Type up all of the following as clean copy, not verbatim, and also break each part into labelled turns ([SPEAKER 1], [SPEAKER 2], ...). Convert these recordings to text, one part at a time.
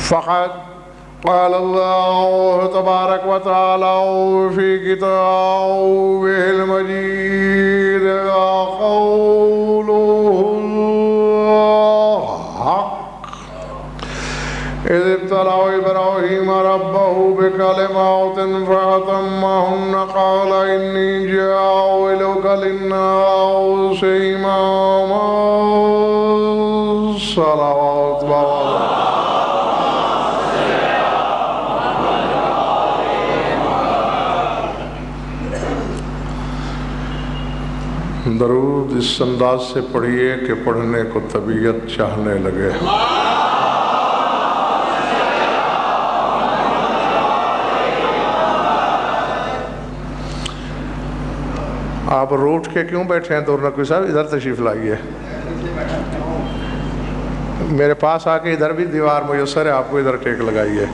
[SPEAKER 1] فقد قال الله تبارك وتعالى في كتابه المجيد قوله الحق إذ ابتلى إبراهيم ربه بكلمات فأتمهن قال إني جاعلك للناس إماما صلوات الله. درود اس انداز سے پڑھیے کہ پڑھنے کو طبیعت چاہنے لگے. آپ روٹ کے کیوں بیٹھے ہیں دور نقوی صاحب؟ ادھر تشریف لائیے. میرے پاس آ کے ادھر بھی دیوار میسر ہے، آپ کو ادھر ٹیک لگائیے.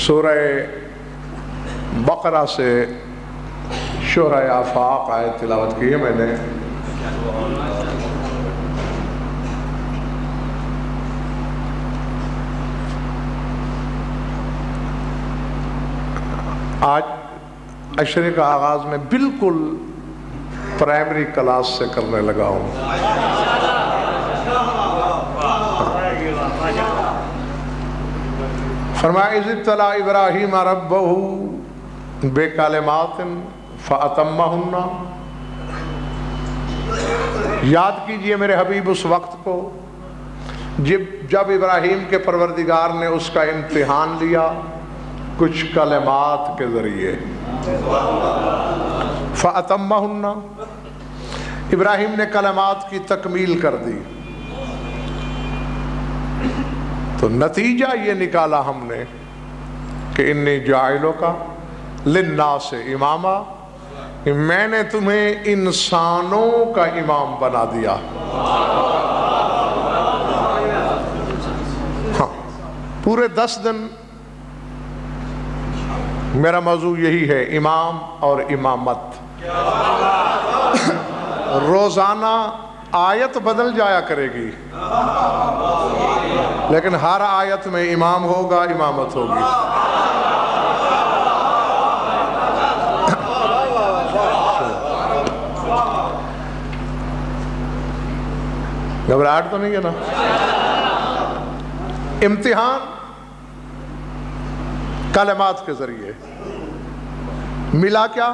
[SPEAKER 1] سورہ بقرہ سے شورۂ آفاق آیت تلاوت کی ہے میں نے. آج عشرے کا آغاز میں بالکل پرائمری کلاس سے کرنے لگا ہوں. فرمایا اذ ابتلی ابراہیم ربہ بکلمات فاتمہن. یاد کیجئے میرے حبیب اس وقت کو جب ابراہیم کے پروردگار نے اس کا امتحان لیا کچھ کلمات کے ذریعے. فاتمہن، ابراہیم نے کلمات کی تکمیل کر دی. تو نتیجہ یہ نکالا ہم نے کہ انی جاعلک للناس اماما، میں نے تمہیں انسانوں کا امام بنا دیا. ہاں، پورے 10 دن میرا موضوع یہی ہے، امام اور امامت. روزانہ آیت بدل جایا کرے گی لیکن ہر آیت میں امام ہوگا، امامت ہوگی. گھبراہٹ تو نہیں ہے نا؟ امتحان کلمات کے ذریعے ملا کیا؟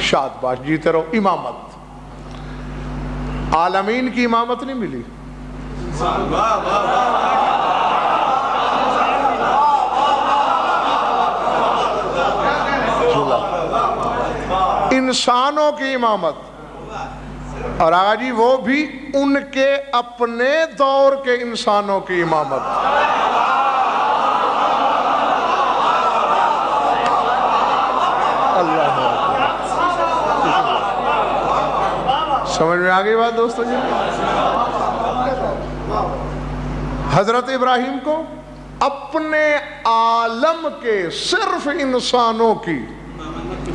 [SPEAKER 1] شاباش، جیتے رہو. امامت، عالمین کی امامت نہیں ملی. انسانوں کی امامت، اور آجی وہ بھی ان کے اپنے دور کے انسانوں کی امامت. اللہ سمجھ میں آگئی بات دوستو جی؟ حضرت ابراہیم کو اپنے عالم کے صرف انسانوں کی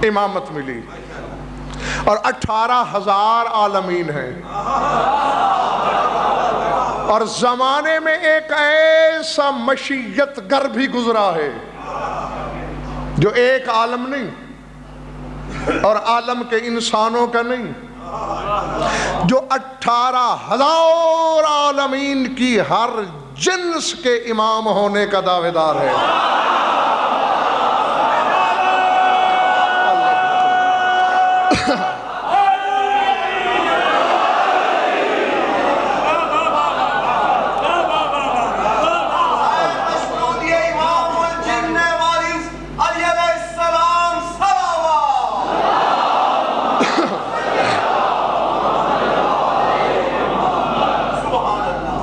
[SPEAKER 1] امامت ملی، اور 18,000 عالمین ہیں. اور زمانے میں ایک ایسا مشیت گر بھی گزرا ہے جو ایک عالم نہیں اور عالم کے انسانوں کا نہیں، جو 18,000 عالمین کی ہر جنس کے امام ہونے کا دعوے دار ہے.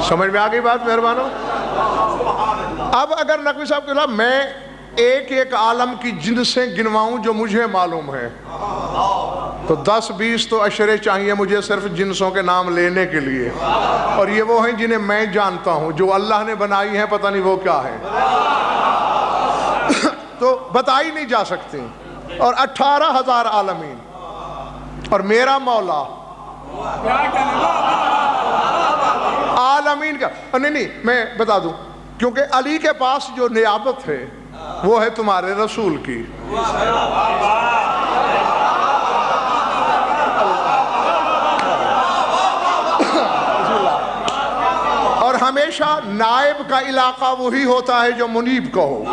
[SPEAKER 1] سمجھ میں آگئی بات مہربانوں؟ اب اگر نقوی صاحب کہا میں ایک عالم کی جنسیں گنواؤں جو مجھے معلوم ہے، تو 10-20 تو اشرے چاہیے مجھے صرف جنسوں کے نام لینے کے لیے، اور یہ وہ ہیں جنہیں میں جانتا ہوں، جو اللہ نے بنائی ہیں پتہ نہیں وہ کیا ہے، تو بتائی نہیں جا سکتی۔ اور 18,000 عالمین، اور میرا مولا عالمین کا نہیں میں بتا دوں، کیونکہ علی کے پاس جو نیابت ہے وہ ہے تمہارے رسول کی، اور ہمیشہ نائب کا علاقہ وہی ہوتا ہے جو منیب کا ہو۔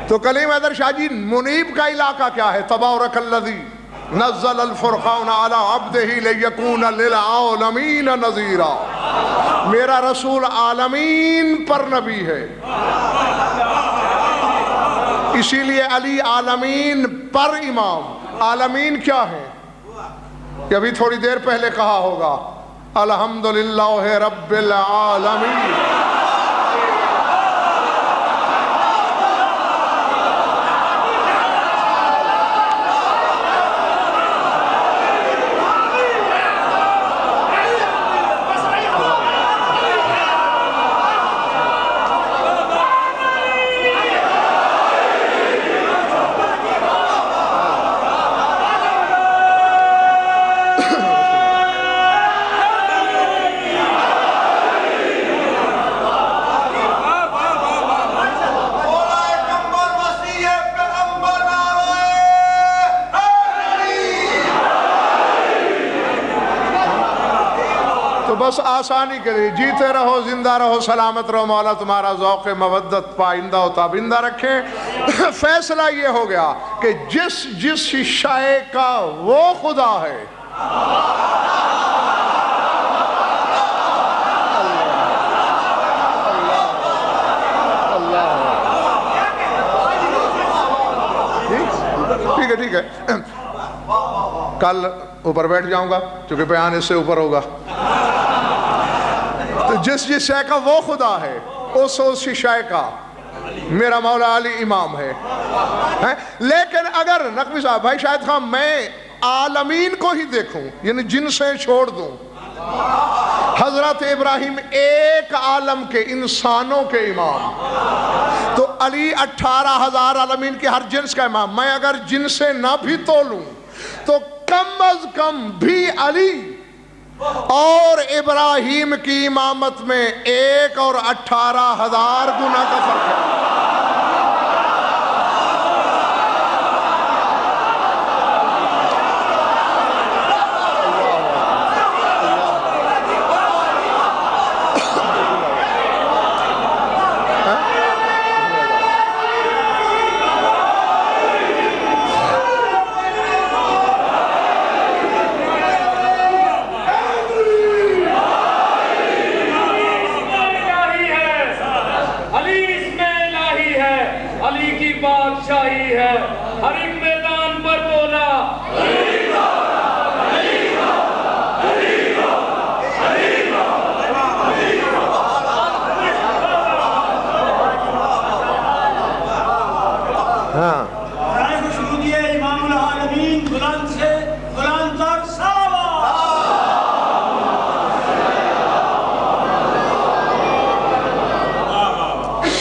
[SPEAKER 1] تو کلیم حیدر شاہ جی، منیب کا علاقہ کیا ہے؟ تبارک الذی نزل الفرقان علی عبدہ لیکون للعالمین نذیرا، میرا رسول عالمین پر نبی ہے، اسی لیے علی عالمین پر امام۔ عالمین کیا ہے؟ یہ ابھی تھوڑی دیر پہلے کہا ہوگا، الحمدللہ رب العالمین۔ بس آسانی کے لیے جیتے رہو، زندہ رہو، سلامت رہو، مولا تمہارا ذوق مودت پائندہ و تابندہ رکھے۔ فیصلہ یہ ہو گیا کہ جس شے کا وہ خدا ہے، ٹھیک ہے ٹھیک ہے، کل اوپر بیٹھ جاؤں گا چونکہ بیان اس سے اوپر ہوگا۔ تو جس شے کا وہ خدا ہے، اس شے کا میرا مولا علی امام ہے۔ لیکن اگر نقوی صاحب بھائی شاہد خان میں عالمین کو ہی دیکھوں، یعنی جن سے چھوڑ دوں، حضرت ابراہیم ایک عالم کے انسانوں کے امام، تو علی 18,000 عالمین کے ہر جنس کا امام۔ میں اگر جن سے نہ بھی تولوں تو کم از کم بھی علی اور ابراہیم کی امامت میں 1 اور 18,000 گنا کا فرق ہے۔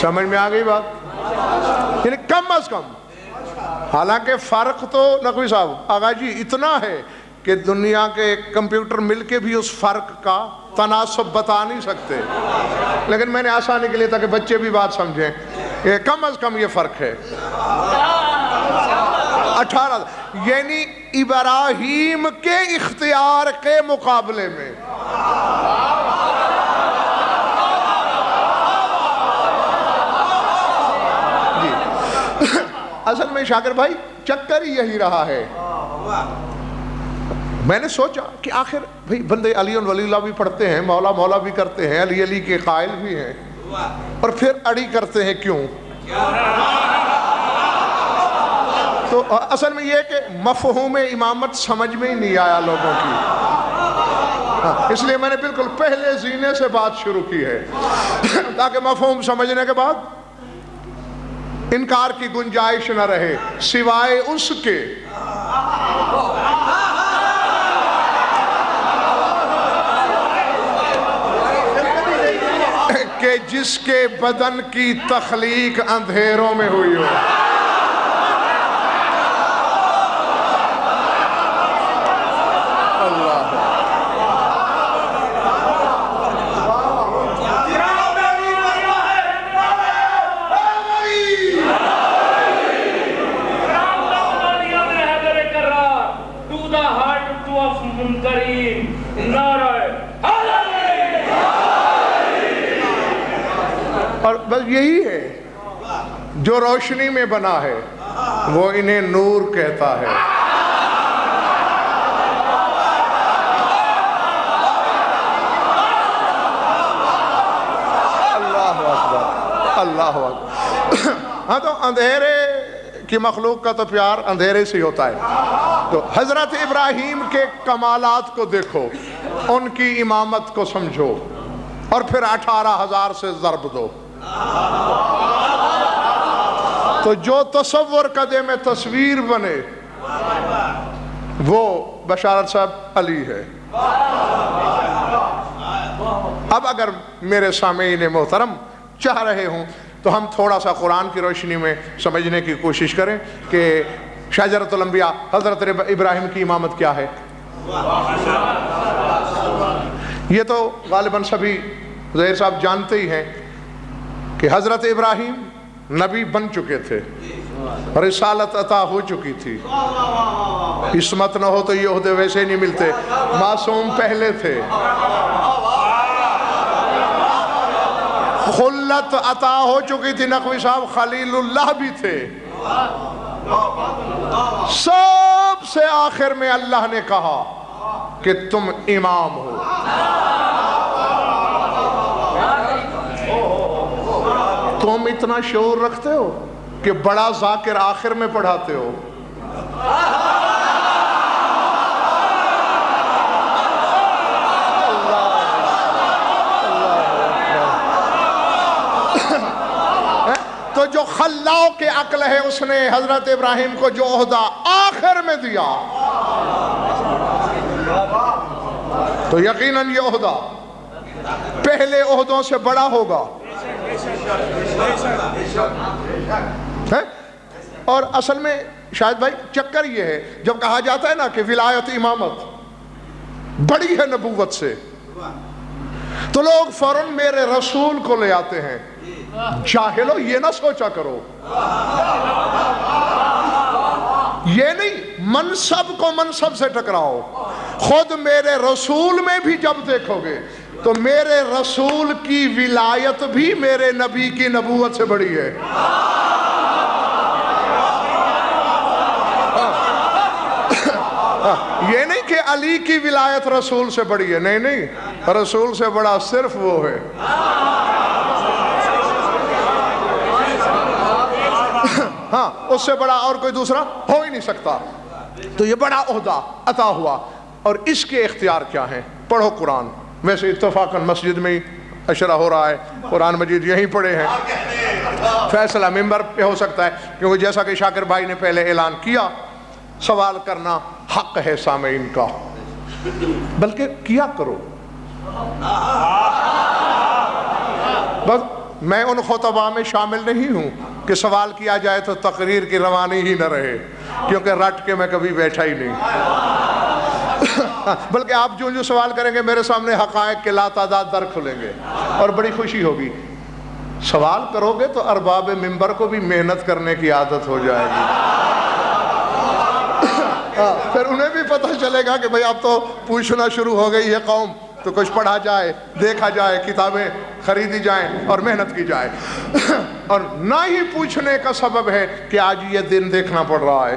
[SPEAKER 1] سمجھ میں آ گئی بات؟ یعنی کم از کم، حالانکہ فرق تو نقوی صاحب آغا جی اتنا ہے کہ دنیا کے کمپیوٹر مل کے بھی اس فرق کا تناسب بتا نہیں سکتے، لیکن میں نے آسانی کے لیے تاکہ بچے بھی بات سمجھیں کہ کم از کم یہ فرق ہے 18، یعنی ابراہیم کے اختیار کے مقابلے میں۔ اصل میں شاکر بھائی چکر ہی یہی رہا ہے۔ میں نے سوچا کہ آخر بھئی بندے علی ولی اللہ بھی پڑھتے ہیں، مولا مولا بھی کرتے ہیں، علی علی کے قائل بھی ہیں، اور پھر اڑی کرتے ہیں کیوں؟ تو اصل میں یہ کہ مفہوم امامت سمجھ میں ہی نہیں آیا لوگوں کی، اس لیے میں نے بالکل پہلے زینے سے بات شروع کی ہے تاکہ مفہوم سمجھنے کے بعد انکار کی گنجائش نہ رہے سوائے اس کے کہ جس کے بدن کی تخلیق اندھیروں میں ہوئی ہو. اور بس یہی ہے جو روشنی میں بنا ہے وہ انہیں نور کہتا ہے. اللہ اکبر اللہ اکبر. ہاں تو اندھیرے کی مخلوق کا تو پیار اندھیرے سے ہوتا ہے. تو حضرت ابراہیم کے کمالات کو دیکھو, ان کی امامت کو سمجھو, اور پھر 18,000 سے ضرب دو. تو جو تصور قدے میں تصویر بنے وہ بشارت صاحب علی ہے. اب اگر میرے سامعین محترم چاہ رہے ہوں تو ہم تھوڑا سا قرآن کی روشنی میں سمجھنے کی کوشش کریں کہ شجرۃ الانبیاء حضرت ابراہیم کی امامت کیا ہے. یہ تو غالباً سبھی ظاہر صاحب جانتے ہی ہیں کہ حضرت ابراہیم نبی بن چکے تھے, رسالت عطا ہو چکی تھی. عصمت نہ ہو تو یہ عہدے ویسے نہیں ملتے. معصوم پہلے تھے, خلت عطا ہو چکی تھی. نقوی صاحب خلیل اللہ بھی تھے. سب سے آخر میں اللہ نے کہا کہ تم امام ہو. تم اتنا شعور رکھتے ہو کہ بڑا ذاکر آخر میں پڑھاتے ہو. تو جو خلاق کے عقل ہے اس نے حضرت ابراہیم کو جو عہدہ آخر میں دیا تو یقیناً یہ عہدہ پہلے عہدوں سے بڑا ہوگا. اور اصل میں شاید بھائی چکر یہ ہے, جب کہا جاتا ہے نا کہ ولایت امامت بڑی ہے نبوت سے, تو لوگ فوراً میرے رسول کو لے آتے ہیں. جاہلو یہ نہ سوچا کرو, یہ نہیں منصب کو منصب سے ٹکراؤ. خود میرے رسول میں بھی جب دیکھو گے تو میرے رسول کی ولایت بھی میرے نبی کی نبوت سے بڑی ہے. یہ نہیں کہ علی کی ولایت رسول سے بڑی ہے, نہیں نہیں, رسول سے بڑا صرف وہ ہے. ہاں, اس سے بڑا اور کوئی دوسرا ہو ہی نہیں سکتا. تو یہ بڑا عہدہ عطا ہوا, اور اس کے اختیار کیا ہیں؟ پڑھو قرآن. ویسے اتفاقاً مسجد میں ہی اشرہ ہو رہا ہے, قرآن مجید یہیں پڑھے ہیں. فیصلہ ممبر پہ ہو سکتا ہے, کیونکہ جیسا کہ شاکر بھائی نے پہلے اعلان کیا, سوال کرنا حق ہے سامعین کا, بلکہ کیا کرو. بس میں ان خطباء میں شامل نہیں ہوں کہ سوال کیا جائے تو تقریر کی روانی ہی نہ رہے, کیونکہ رٹ کے میں کبھی بیٹھا ہی نہیں. بلکہ آپ جو سوال کریں گے میرے سامنے حقائق کے لا تعداد در کھلیں گے, اور بڑی خوشی ہوگی. سوال کرو گے تو ارباب منبر کو بھی محنت کرنے کی عادت ہو جائے گی. پھر انہیں بھی پتہ چلے گا کہ بھئی اب تو پوچھنا شروع ہو گئی ہے قوم, تو کچھ پڑھا جائے, دیکھا جائے, کتابیں خریدی جائیں اور محنت کی جائے. اور نہ ہی پوچھنے کا سبب ہے کہ آج یہ دن دیکھنا پڑ رہا ہے.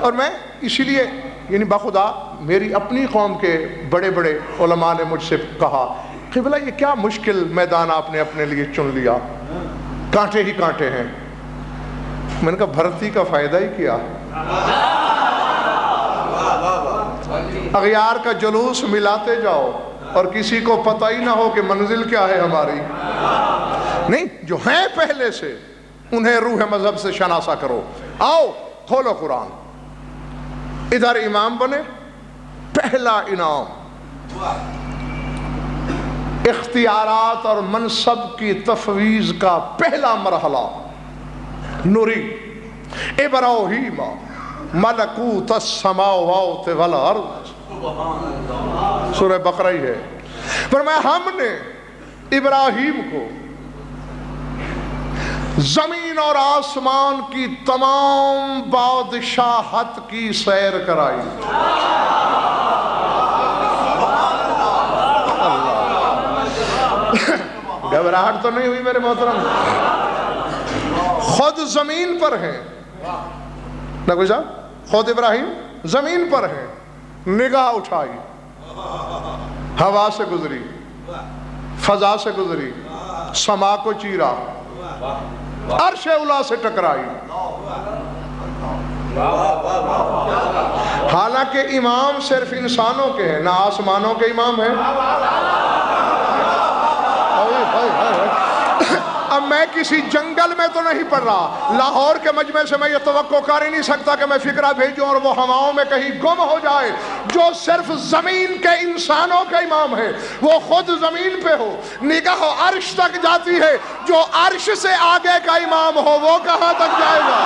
[SPEAKER 1] اور میں اسی لیے یعنی بخدا میری اپنی قوم کے بڑے بڑے علماء نے مجھ سے کہا, قبلہ یہ کیا مشکل میدان آپ نے اپنے لیے چن لیا, کانٹے ہی کانٹے ہیں. میں نے کہا بھرتی کا فائدہ ہی کیا, اغیار کا جلوس ملاتے جاؤ, اور کسی کو پتہ ہی نہ ہو کہ منزل کیا ہے ہماری. نہیں، جو ہیں پہلے سے انہیں روح مذہب سے شناسا کرو. آؤ کھولو قرآن. ادھر امام بنے. پہلا انعام اختیارات اور منصب کی تفویض کا پہلا مرحلہ. نوری ابراہیم ملکوت السماوات والارض. سورہ بقرہ ہی ہے. فرمایا ہم نے ابراہیم کو زمین اور آسمان کی تمام بادشاہت کی سیر کرائی. گھبراہٹ تو نہیں ہوئی میرے محترم؟ خود زمین پر ہیں نقوی صاحب، خود ابراہیم زمین پر ہیں. نگاہ اٹھائی، ہوا سے گزری، فضا سے گزری، سما کو چیرا، عرش اولا سے ٹکرائی. حالانکہ امام صرف انسانوں کے ہیں، نہ آسمانوں کے امام ہیں. اب میں کسی جنگل میں تو نہیں پڑھ رہا. لاہور کے مجمع سے میں یہ توقع کر ہی نہیں سکتا کہ میں فکرہ بھیجوں اور وہ ہواؤں میں کہیں گم ہو جائے. جو صرف زمین کے انسانوں کا امام ہے وہ خود زمین پہ ہو، نگاہ عرش تک جاتی ہے. جو عرش سے آگے کا امام ہو وہ کہاں تک جائے گا؟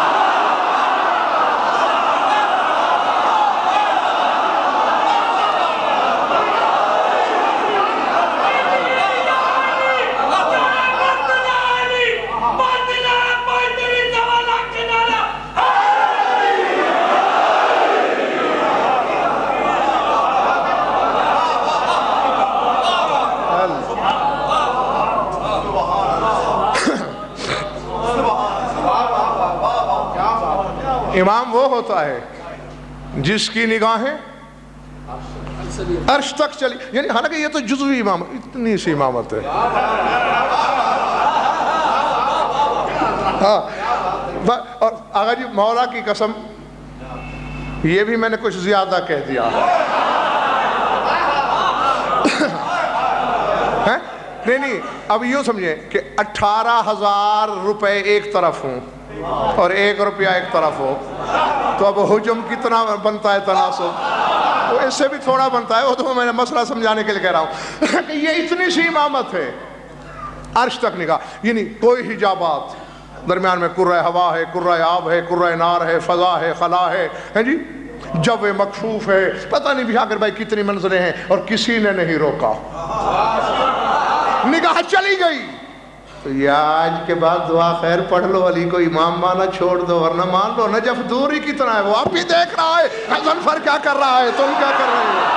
[SPEAKER 1] امام وہ ہوتا ہے جس کی نگاہیں عرش تک چلی. یعنی حالانکہ یہ تو جزوی امام، اتنی سی امامت ہے. ہاں، اور آقا جی مولا کی قسم یہ بھی میں نے کچھ زیادہ کہہ دیا. نہیں، اب یوں سمجھیں کہ 18,000 روپے ایک طرف ہوں اور 1 روپیہ ایک طرف ہو تو اب حجم کتنا بنتا ہے تناسب؟ تو اس سے بھی تھوڑا بنتا ہے. وہ تو میں نے مسئلہ سمجھانے کے لیے کہہ رہا ہوں کہ یہ اتنی سی امامت ہے. عرش تک نگاہ، یعنی کوئی حجابات، درمیان میں کرۂ ہوا ہے، کرۂ آب ہے، کرۂ نار ہے، فضا ہے، خلا ہے جی، جو مکشوف ہے. پتہ نہیں بھی اگر بھائی کتنی منزلیں ہیں اور کسی نے نہیں روکا. نگاہ چلی گئی تو یہ آج کے بعد دعا خیر پڑھ لو، علی کو امام مانا چھوڑ دو، ورنہ مان لو نجف دور ہی کتنا ہے. وہ اب بھی دیکھ رہا ہے غضنفر کیا کر رہا ہے، تم کیا کر رہے ہو.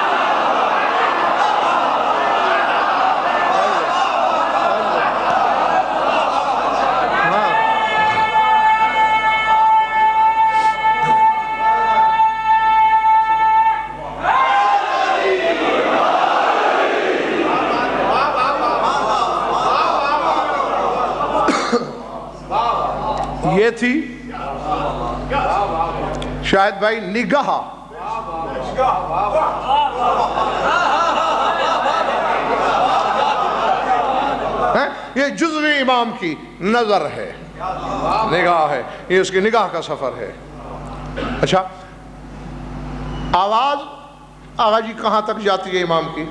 [SPEAKER 1] یہ تھی شاید بھائی نگاہ. یہ جزوی امام کی نظر ہے، نگاہ ہے، یہ اس کی نگاہ کا سفر ہے. اچھا، آواز آقا جی کہاں تک جاتی ہے امام کی؟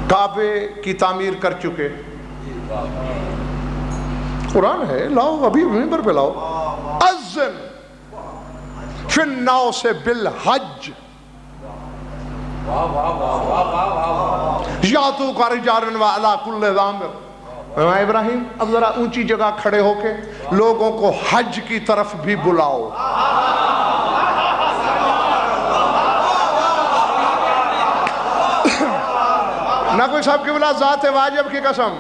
[SPEAKER 1] کعبے کی تعمیر کر چکے، قرآن ہے، لاؤ ابھی منبر پہ لاؤ. اذن فی الناس بالحج یاتوک رجالا وعلی کل ضامر. ابراہیم اب ذرا اونچی جگہ کھڑے ہو کے لوگوں کو حج کی طرف بھی بلاؤ. نقوی صاحب کی بلا ذات واجب کی قسم،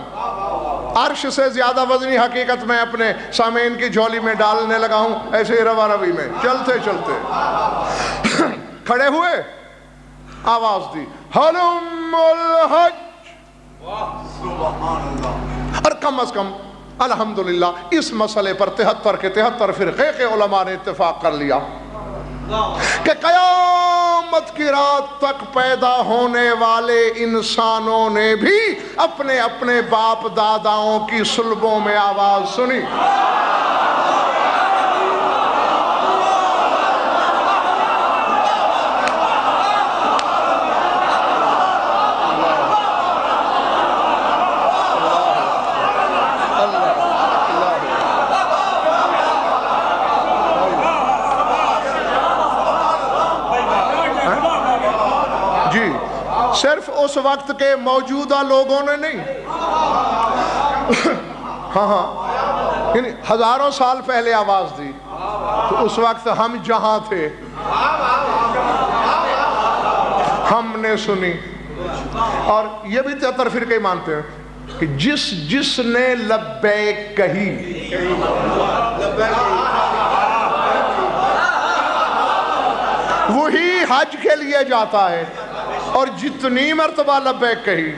[SPEAKER 1] عرش سے زیادہ وزنی حقیقت میں اپنے سامعین کی جھولی میں ڈالنے لگا ہوں. ایسے ہی روا روی میں چلتے چلتے کھڑے ہوئے، آواز دی حلم الحج. اور کم از کم الحمدللہ اس مسئلے پر 73 کے 73 فرقے کے علماء نے اتفاق کر لیا کہ قیام قیامت کی رات تک پیدا ہونے والے انسانوں نے بھی اپنے اپنے باپ داداؤں کی صلبوں میں آواز سنی. صرف اس وقت کے موجودہ لوگوں نے نہیں، ہاں یعنی ہزاروں سال پہلے آواز دی تو اس وقت ہم جہاں تھے ہم نے سنی. اور یہ بھی 73 فرقے مانتے ہیں کہ جس نے لبیک کہی وہی حج کے لیے جاتا ہے، اور جتنی مرتبہ لبیک کہی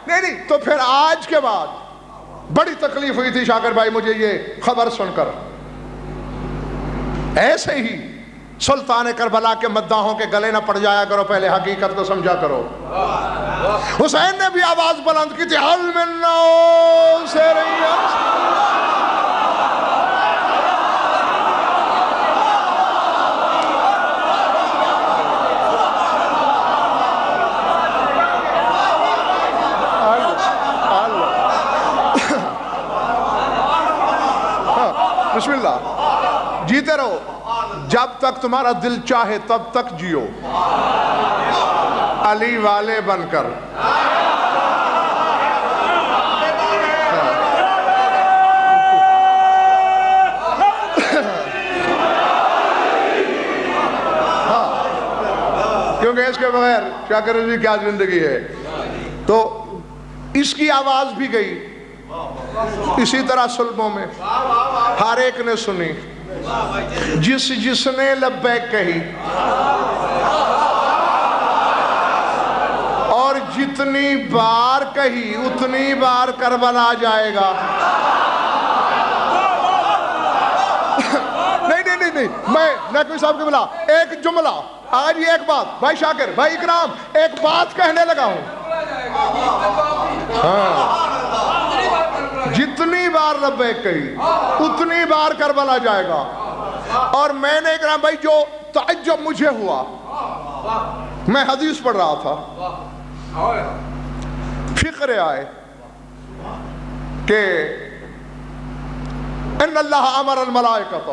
[SPEAKER 1] نہیں تو پھر آج کے بعد بڑی تکلیف ہوئی تھی شاکر بھائی مجھے یہ خبر سن کر. ایسے ہی سلطان کربلا کے مداحوں کے گلے نہ پڑ جایا کرو، پہلے حقیقت کو سمجھا کرو. حسین نے بھی آواز بلند کی تھی، حل من بسم اللہ. جیتے رہو جب تک تمہارا دل چاہے تب تک جیو علی والے بن کر. کیونکہ اس کے بغیر شاکر رضوی کیا زندگی ہے. تو اس کی آواز بھی گئی اسی طرح صلبوں میں، ہر ایک نے سنی. جس نے لبیک کہی اور جتنی بار کہی اتنی بار کربلا جائے گا. نہیں میں نیکوی صاحب کی بلا ایک جملہ آج یہ ایک بات بھائی شاکر بھائی اکرام ایک بات کہنے لگا ہوں. جتنی بار لبیک کہی اتنی بار کربلا جائے گا. اور میں نے اکرام بھائی جو تعجب مجھے ہوا، میں حدیث پڑھ رہا تھا، فکر آئے کہ ان اللہ امر الملائکۃ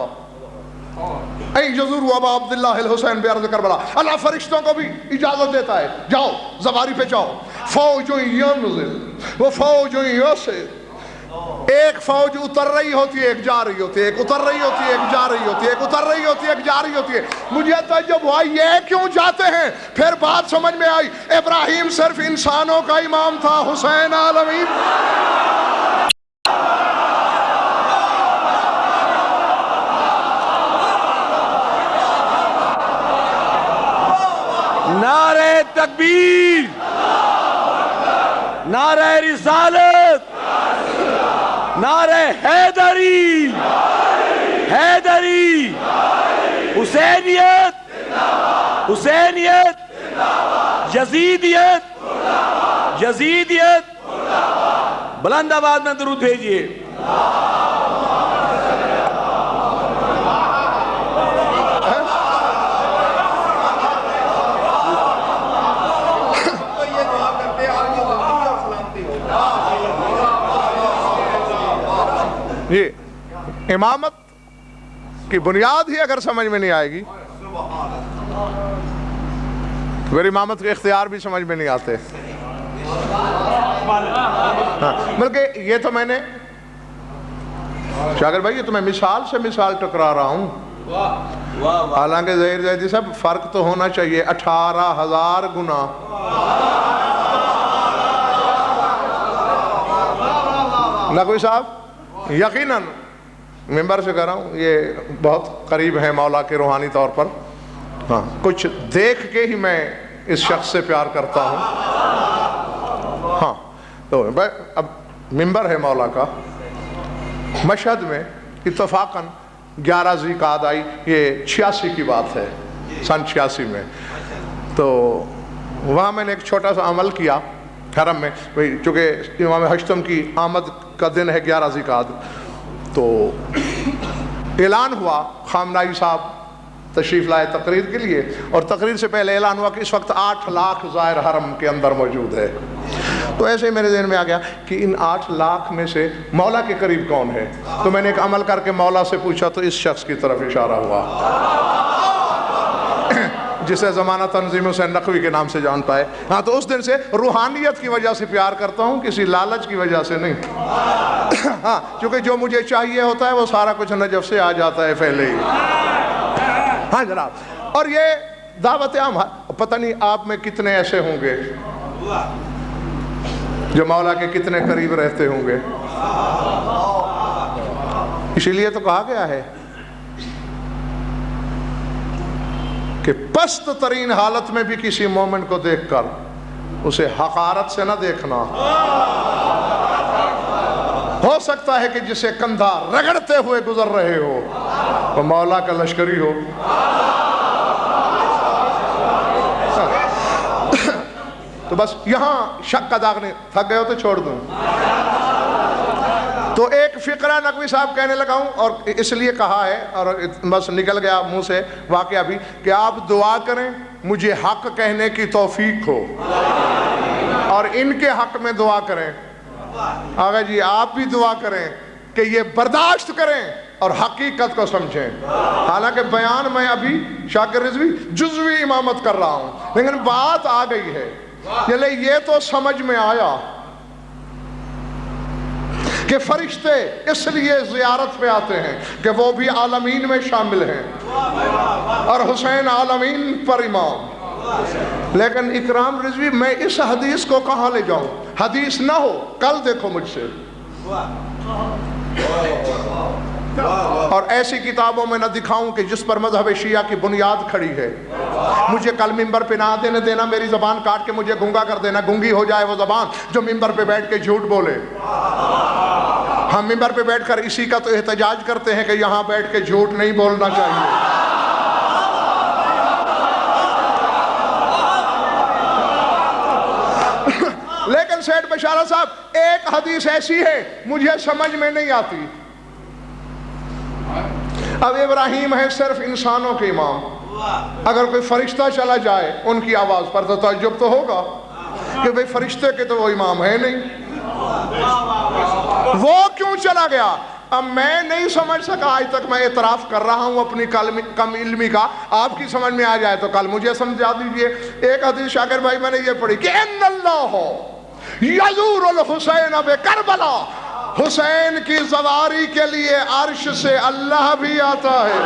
[SPEAKER 1] ان یزوروا ابا عبداللہ الحسین بارض کربلا. اللہ فرشتوں کو بھی اجازت دیتا ہے جاؤ زواری پہ جاؤ. فوج ینزل وہ فوج یوسف، ایک فوج اتر رہی ہوتی ہے ایک جا رہی ہوتی ہے، ایک اتر رہی ہوتی ہے ایک جا رہی ہوتی ہے، ایک اتر رہی ہوتی ہے ایک جا رہی ہوتی ہے. مجھے تعجب ہوا یہ کیوں جاتے ہیں. پھر بات سمجھ میں آئی، ابراہیم صرف انسانوں کا امام تھا، حسین عالمین.
[SPEAKER 2] نعرہ تکبیر، نعرہ رسالت، نعرہ حیدری، حیدری، حسینیت، حسینیت، یزیدیت، یزیدیت. بلند آواز میں درود بھیجئے.
[SPEAKER 1] یہ امامت کی بنیاد ہی اگر سمجھ میں نہیں آئے گی پھر امامت کے اختیار بھی سمجھ میں نہیں آتے. بلکہ یہ تو میں نے شاکر بھائی یہ تو میں مثال سے مثال ٹکرا رہا ہوں. حالانکہ ظہیر زیدی صاحب فرق تو ہونا چاہیے 18,000 گنا. نقوی صاحب یقیناً ممبر سے کہہ رہا ہوں یہ بہت قریب ہیں مولا کے روحانی طور پر. ہاں کچھ دیکھ کے ہی میں اس شخص سے پیار کرتا ہوں. ہاں تو اب ممبر ہے مولا کا. مشہد میں اتفاقاً 11 ذی-القعدہ آئی، یہ 86 کی بات ہے، سن 86 میں. تو وہاں میں نے ایک چھوٹا سا عمل کیا حرم میں، چونکہ امام ہشتم کی آمد کا دن ہے 11 ذی-القعدہ، تو اعلان ہوا، خامنائی صاحب تشریف لائے تقریر کے لیے، اور تقریر سے پہلے اعلان ہوا کہ اس وقت 8 لاکھ زائر حرم کے اندر موجود ہے. تو ایسے ہی میرے ذہن میں آ گیا کہ ان 8 لاکھ میں سے مولا کے قریب کون ہے. تو میں نے ایک عمل کر کے مولا سے پوچھا تو اس شخص کی طرف اشارہ ہوا جسے زمانہ تنظیم حسین نقوی کے نام سے جانتا ہے. ہاں، تو اس دن سے روحانیت کی وجہ سے پیار کرتا ہوں، کسی لالچ کی وجہ سے نہیں. ہاں، کیونکہ جو مجھے چاہیے ہوتا ہے وہ سارا کچھ نجف سے آ جاتا ہے پہلے ہی. ہاں جناب. اور یہ دعوت عام، پتہ نہیں آپ میں کتنے ایسے ہوں گے جو مولا کے کتنے قریب رہتے ہوں گے. اسی لیے تو کہا گیا ہے کہ پست ترین حالت میں بھی کسی مومن کو دیکھ کر اسے حقارت سے نہ دیکھنا. ہو سکتا ہے کہ جسے کندھا رگڑتے ہوئے گزر رہے ہو وہ مولا کا لشکری ہو. تو بس یہاں شک کا داغ نہیں. تھک گئے ہو تو چھوڑ دوں. تو ایک فقرہ نقوی صاحب کہنے لگا ہوں، اور اس لیے کہا ہے اور بس نکل گیا منہ سے واقعہ بھی، کہ آپ دعا کریں مجھے حق کہنے کی توفیق ہو، اور ان کے حق میں دعا کریں. آگا جی آپ بھی دعا کریں کہ یہ برداشت کریں اور حقیقت کو سمجھیں. حالانکہ بیان میں ابھی شاکر رضوی جزوی امامت کر رہا ہوں، لیکن بات آ گئی ہے. چلے یہ تو سمجھ میں آیا کہ فرشتے اس لیے زیارت پہ آتے ہیں کہ وہ بھی عالمین میں شامل ہیں، اور حسین عالمین پر امام. لیکن اکرام رضوی میں اس حدیث کو کہاں لے جاؤں؟ حدیث نہ ہو کل دیکھو مجھ سے، اور ایسی کتابوں میں نہ دکھاؤں کہ جس پر مذہب شیعہ کی بنیاد کھڑی ہے. مجھے کل ممبر پہ نہ دینے دینا، میری زبان کاٹ کے مجھے گونگا کر دینا. گونگی ہو جائے وہ زبان جو ممبر پہ بیٹھ کے جھوٹ بولے. ہم ممبر پہ بیٹھ کر اسی کا تو احتجاج کرتے ہیں کہ یہاں بیٹھ کے جھوٹ نہیں بولنا چاہیے. لیکن سید بشارہ صاحب ایک حدیث ایسی ہے مجھے سمجھ میں نہیں آتی. اب ابراہیم ہے صرف انسانوں کے امام، اگر کوئی فرشتہ چلا جائے ان کی آواز پر تو تعجب تو ہوگا کہ بھئی فرشتے کے تو وہ امام ہے نہیں، وہ کیوں چلا گیا؟ اب میں نہیں سمجھ سکا، آج تک میں اعتراف کر رہا ہوں اپنی کم علمی کا. آپ کی سمجھ میں آ جائے تو کل مجھے سمجھا دیجئے. ایک حدیث شاکر بھائی میں نے یہ پڑھی کہ ان اللہ یزور الحسین بکربلا، حسین کی زواری کے لیے عرش سے اللہ بھی آتا ہے.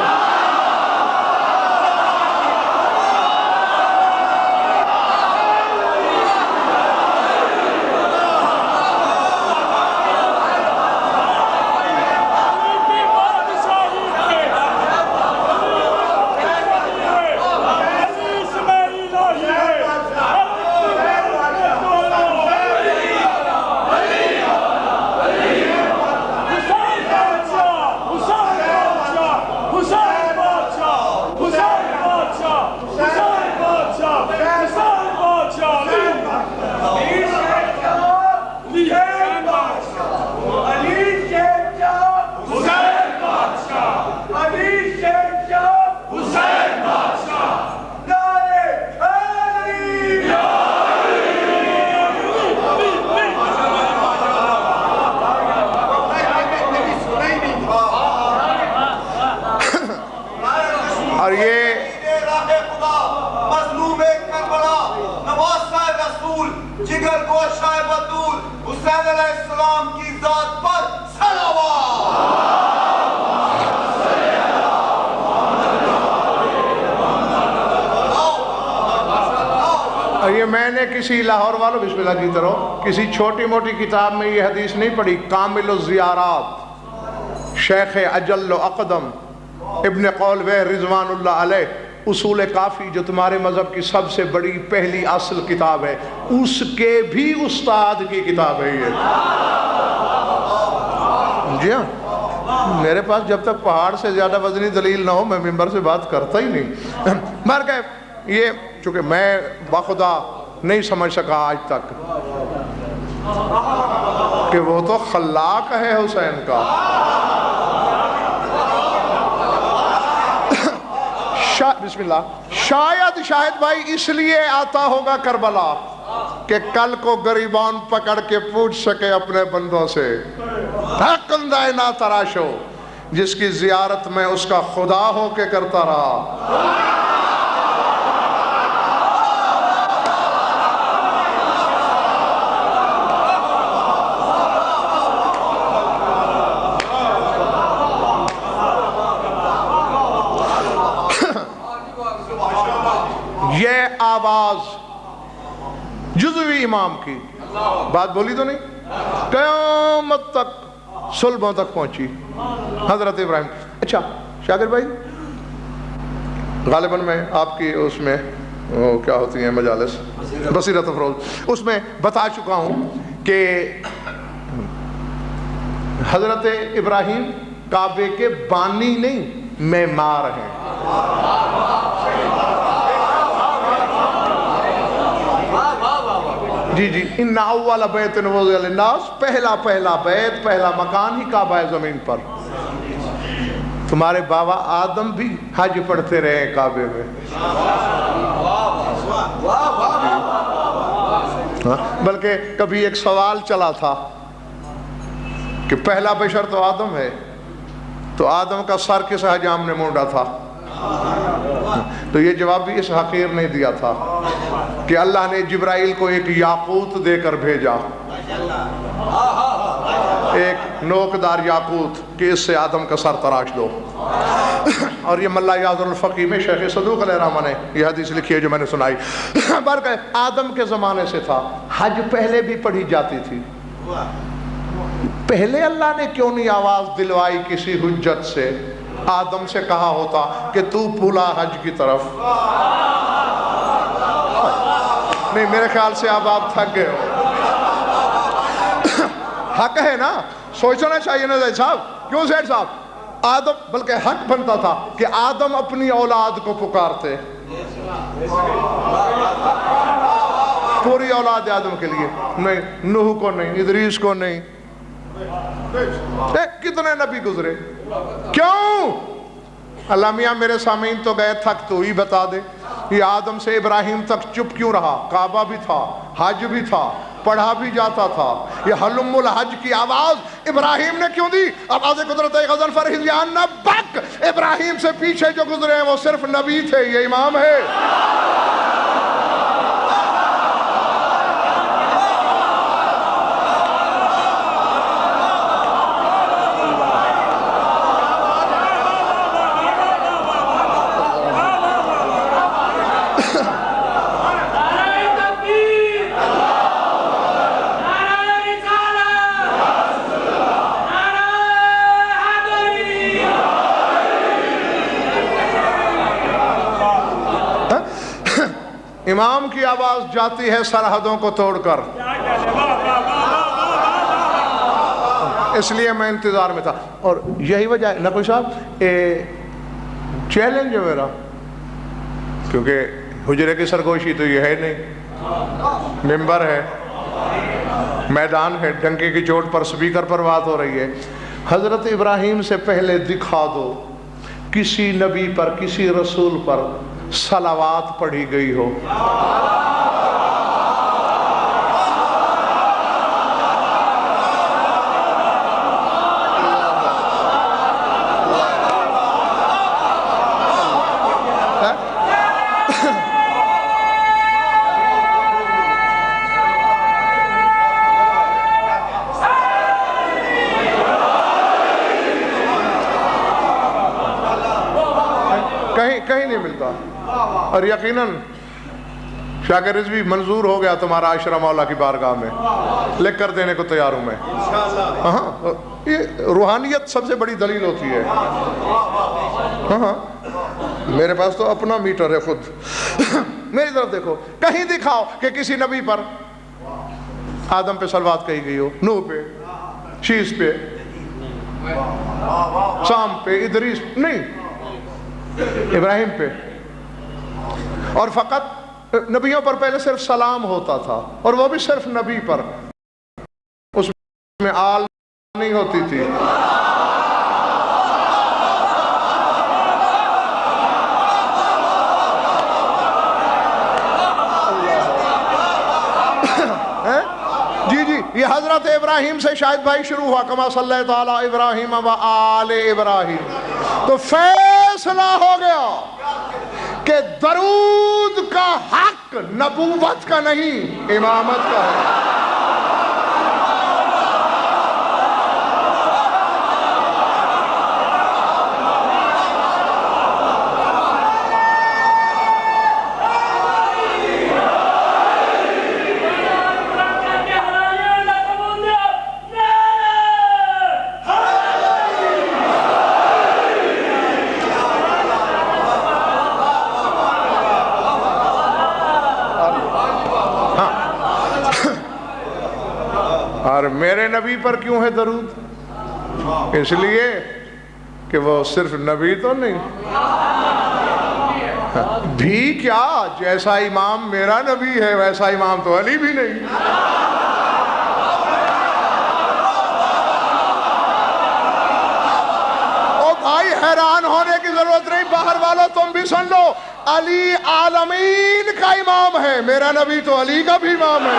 [SPEAKER 1] یہ میں نے کسی لاہور والوں بسم اللہ کی طرح کسی چھوٹی موٹی کتاب میں یہ حدیث نہیں پڑھی. کامل الزیارات شیخ اجل و اقدم ابن قولوہ رضوان اللہ علیہ، اصول کافی جو تمہارے مذہب کی سب سے بڑی پہلی اصل کتاب ہے، اس کے بھی استاد کی کتاب ہے یہ. جی ہاں، میرے پاس جب تک پہاڑ سے زیادہ وزنی دلیل نہ ہو میں ممبر سے بات کرتا ہی نہیں. مر گئے. یہ چونکہ میں باخدا نہیں سمجھ سکا آج تک کہ وہ تو خلاق ہے حسین کا. بسم اللہ. شاید بھائی اس لیے آتا ہوگا کربلا کہ کل کو گریبان پکڑ کے پوچھ سکے اپنے بندوں سے اندھے نہ تراشو جس کی زیارت میں اس کا خدا ہو کے کرتا رہا. یہ آواز جزوی امام کی بات بولی تو نہیں, قیامت تک صلبوں تک پہنچی حضرت ابراہیم. اچھا شاکر بھائی, غالباً میں آپ کی اس میں کیا ہوتی ہیں مجالس بصیرت افروز, اس میں بتا چکا ہوں کہ حضرت ابراہیم کعبے کے بانی نہیں معمار ہیں. جی ان اول بیت وضع للناس, پہلا بیت پہلا مکان ہی کعبہ زمین پر. تمہارے بابا آدم بھی حج پڑھتے رہے کعبے میں, بلکہ کبھی ایک سوال چلا تھا کہ پہلا بشر تو آدم ہے, تو آدم کا سر کس حجام نے مونڈا تھا؟ تو یہ جواب بھی اس حقیر نے دیا تھا کہ اللہ نے جبرائیل کو ایک یاقوت دے کر بھیجا, ایک نوکدار یاقوت کہ اس سے آدم کا سر تراش دو. اور یہ ملا یاض الفقی میں شیخ صدوق علیہ الرحمہ نے یہ حدیث لکھی ہے جو میں نے سنائی. آدم کے زمانے سے تھا, حج پہلے بھی پڑھی جاتی تھی. پہلے اللہ نے کیوں نہیں آواز دلوائی کسی حجت سے, آدم سے کہا ہوتا کہ تو بھولا حج کی طرف. نہیں میرے خیال سے اب آپ تھک گئے ہو. حق ہے نا, سوچنا چاہیے نا زید صاحب. کیوں زید صاحب؟ آدم, بلکہ حق بنتا تھا کہ آدم اپنی اولاد کو پکارتے, پوری اولاد آدم کے لیے, نہیں نوح کو نہیں, ادریس کو نہیں. کتنے نبی گزرے, کیوں؟ اللہ میاں میرے سامعین تو گئے, تھک تو ہی بتا دے. یہ آدم سے ابراہیم تک چپ کیوں رہا؟ کعبہ بھی تھا, حج بھی تھا, پڑھا بھی جاتا تھا. یہ حلم الحج کی آواز ابراہیم نے کیوں دی؟ آواز قدرت غضنفر ہزیان نبک. ابراہیم سے پیچھے جو گزرے ہیں وہ صرف نبی تھے, یہ امام ہے. امام کی آواز جاتی ہے سرحدوں کو توڑ کر, اس لیے میں انتظار میں تھا. اور یہی وجہ ہے نقوی صاحب, چیلنج ہے میرا, کیونکہ حجرے کی سرگوشی تو یہ ہے نہیں, ممبر ہے, میدان ہے, ڈنکے کی چوٹ پر سپیکر پر بات ہو رہی ہے. حضرت ابراہیم سے پہلے دکھا دو کسی نبی پر, کسی رسول پر صلوات پڑھی گئی ہو. کہیں نہیں ملتا. اور یقیناً شاکر رضوی منظور ہو گیا تمہارا عشرہ مولا کی بارگاہ میں, لکھ کر دینے کو تیار ہوں میں. ہاں یہ روحانیت سب سے بڑی دلیل ہوتی ہے. ہاں میرے پاس تو اپنا میٹر ہے خود. میری طرف دیکھو, کہیں دکھاؤ کہ کسی نبی پر آدم پہ صلوات کہی گئی ہو, نوح پہ, شیس پہ, سام پہ، ادریس نہیں، ابراہیم پہ. اور فقط نبیوں پر پہلے صرف سلام ہوتا تھا، اور وہ بھی صرف نبی پر، اس میں آل نہیں ہوتی تھی. جی جی، یہ حضرت ابراہیم سے شاید بھائی شروع ہوا، کما صلی اللہ تعالی ابراہیم و آل ابراہیم. تو فیصلہ ہو گیا کہ درود کا حق نبوت کا نہیں، امامت کا ہے. اور میرے نبی پر کیوں ہے درود؟ اس لیے کہ وہ صرف نبی تو نہیں بھی، کیا جیسا امام میرا نبی ہے ویسا امام تو علی بھی نہیں. او بھائی حیران ہونے کی ضرورت نہیں، باہر والوں تم بھی سن لو، علی عالمین کا امام ہے، میرا نبی تو علی کا بھی امام ہے.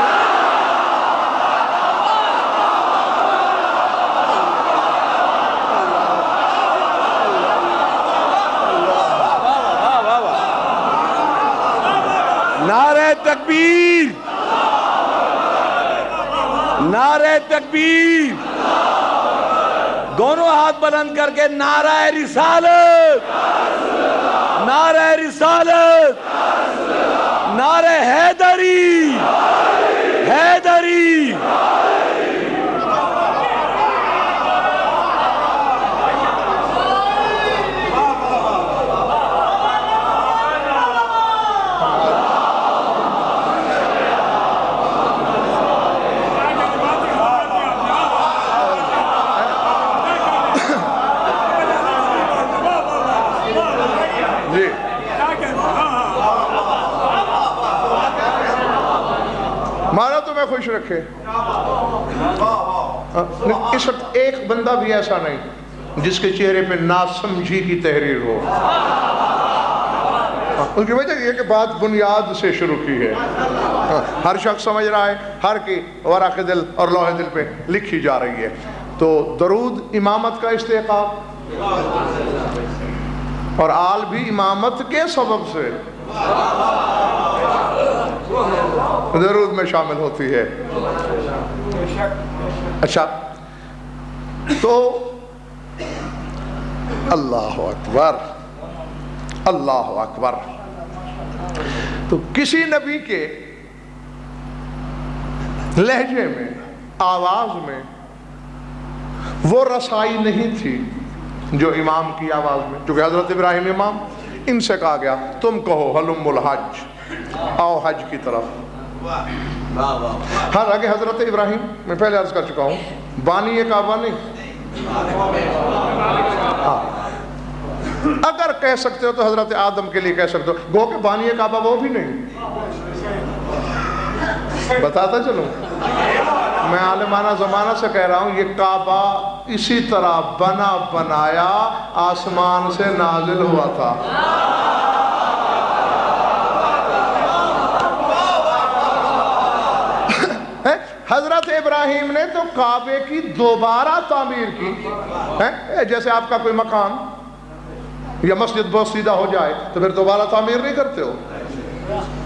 [SPEAKER 2] نعرہ تکبیر، نعرہ تکبیر، دونوں ہاتھ بلند کر کے نعرہ رسالت، نعرہ رسالت، نعرہ حیدری، حیدری.
[SPEAKER 1] مارا تمہیں خوش رکھے. اس وقت ایک بندہ بھی ایسا نہیں جس کے چہرے پہ ناسمجھی کی تحریر ہو. اس کی وجہ یہ کہ بات بنیاد سے شروع کی ہے. ہر شخص سمجھ رہا ہے، ہر کی ورق دل اور لوح دل پہ لکھی جا رہی ہے. تو درود امامت کا استحقاق، اور آل بھی امامت کے سبب سے درود میں شامل ہوتی ہے. اچھا، تو اللہ اکبر، اللہ اکبر. تو کسی نبی کے لہجے میں، آواز میں وہ رسائی نہیں تھی جو امام کی آواز میں. چونکہ حضرت ابراہیم امام، ان سے کہا گیا تم کہو ہلم الحج، آؤ حج کی طرف. حالانکہ حضرت ابراہیم، میں پہلے عرض کر چکا ہوں، بانی کعبہ نہیں. اگر کہہ سکتے ہو تو حضرت آدم کے لیے کہہ سکتے ہو، گو کہ بانی کعبہ وہ بھی نہیں. بتاتا چلوں، میں عالمانہ زمانہ سے کہہ رہا ہوں، یہ کعبہ اسی طرح بنا بنایا آسمان سے نازل ہوا تھا. حضرت ابراہیم نے تو کعبے کی دوبارہ تعمیر کی. جیسے آپ کا کوئی مکان یا مسجد بہت سیدھا ہو جائے تو پھر دوبارہ تعمیر نہیں کرتے ہو.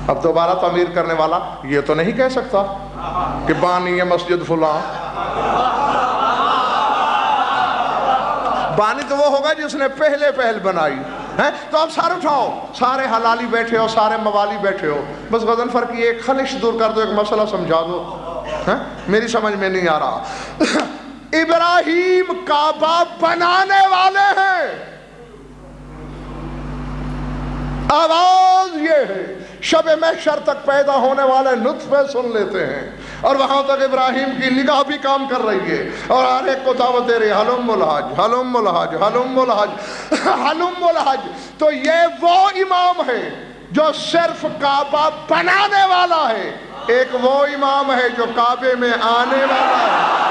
[SPEAKER 1] اب دوبارہ تعمیر کرنے والا یہ تو نہیں کہہ سکتا کہ بانی ہے مسجد فلاں. بانی تو وہ ہوگا جس نے پہلے پہل بنائی. تو اب سارے اٹھاؤ، سارے حلالی بیٹھے ہو، سارے موالی بیٹھے ہو، بس غضنفر کی ایک خلش دور کر دو، ایک مسئلہ سمجھا دو. میری سمجھ میں نہیں آ رہا. ابراہیم کعبہ بنانے والے ہیں. آواز یہ ہے، شب محشر تک پیدا ہونے والے نطفے سن لیتے ہیں. اور وہاں تک ابراہیم کی نگاہ بھی کام کر رہی ہے اور ہر ایک کو دعوت دے رہی ہے، ہلم الحج ہلم الحج ہلم الحج ہلم الحج۔ تو یہ وہ امام ہے جو صرف کعبہ بنانے والا ہے، ایک وہ امام ہے جو کعبے میں آنے والا ہے۔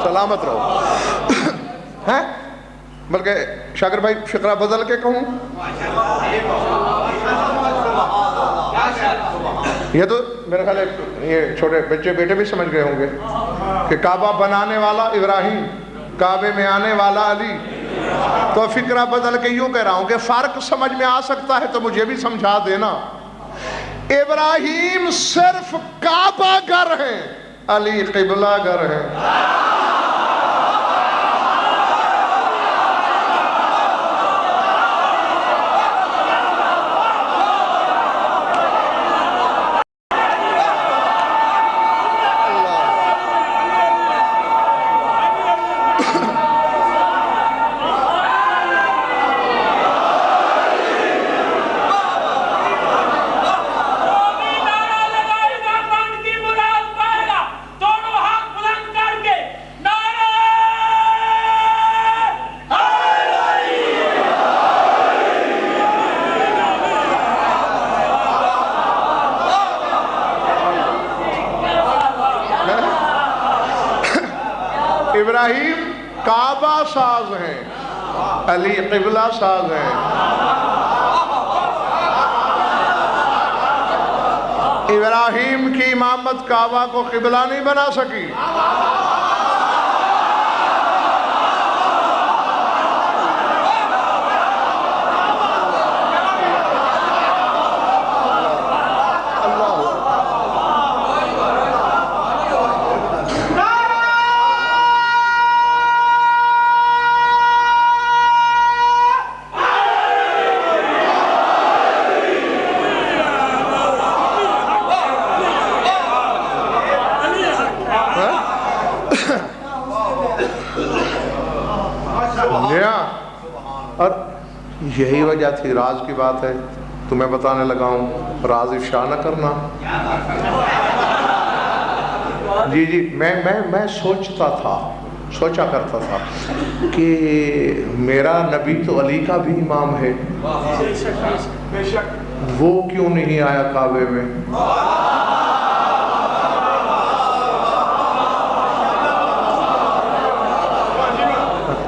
[SPEAKER 1] سلامت رہو ہیں، بلکہ شاکر بھائی فقرہ بدل کے کہوں، یہ تو میرے خیال ہے یہ چھوٹے بچے بیٹے بھی سمجھ گئے ہوں گے کہ کعبہ بنانے والا ابراہیم، کعبے میں آنے والا علی۔ تو فقرہ بدل کے یوں کہہ رہا ہوں کہ فرق سمجھ میں آ سکتا ہے تو مجھے بھی سمجھا دینا۔ ابراہیم صرف کعبہ گر ہیں، علی قبلہ گر ہیں۔ ابراہیم کعبہ ساز ہیں، علی قبلہ ساز ہیں۔ ابراہیم کی امامت کعبہ کو قبلہ نہیں بنا سکی، اور یہی وجہ تھی، راز کی بات ہے تمہیں بتانے لگا ہوں، راز افشا نہ کرنا۔ جی میں سوچا کرتا تھا کہ میرا نبی تو علی کا بھی امام ہے، وہ کیوں نہیں آیا کعبے میں؟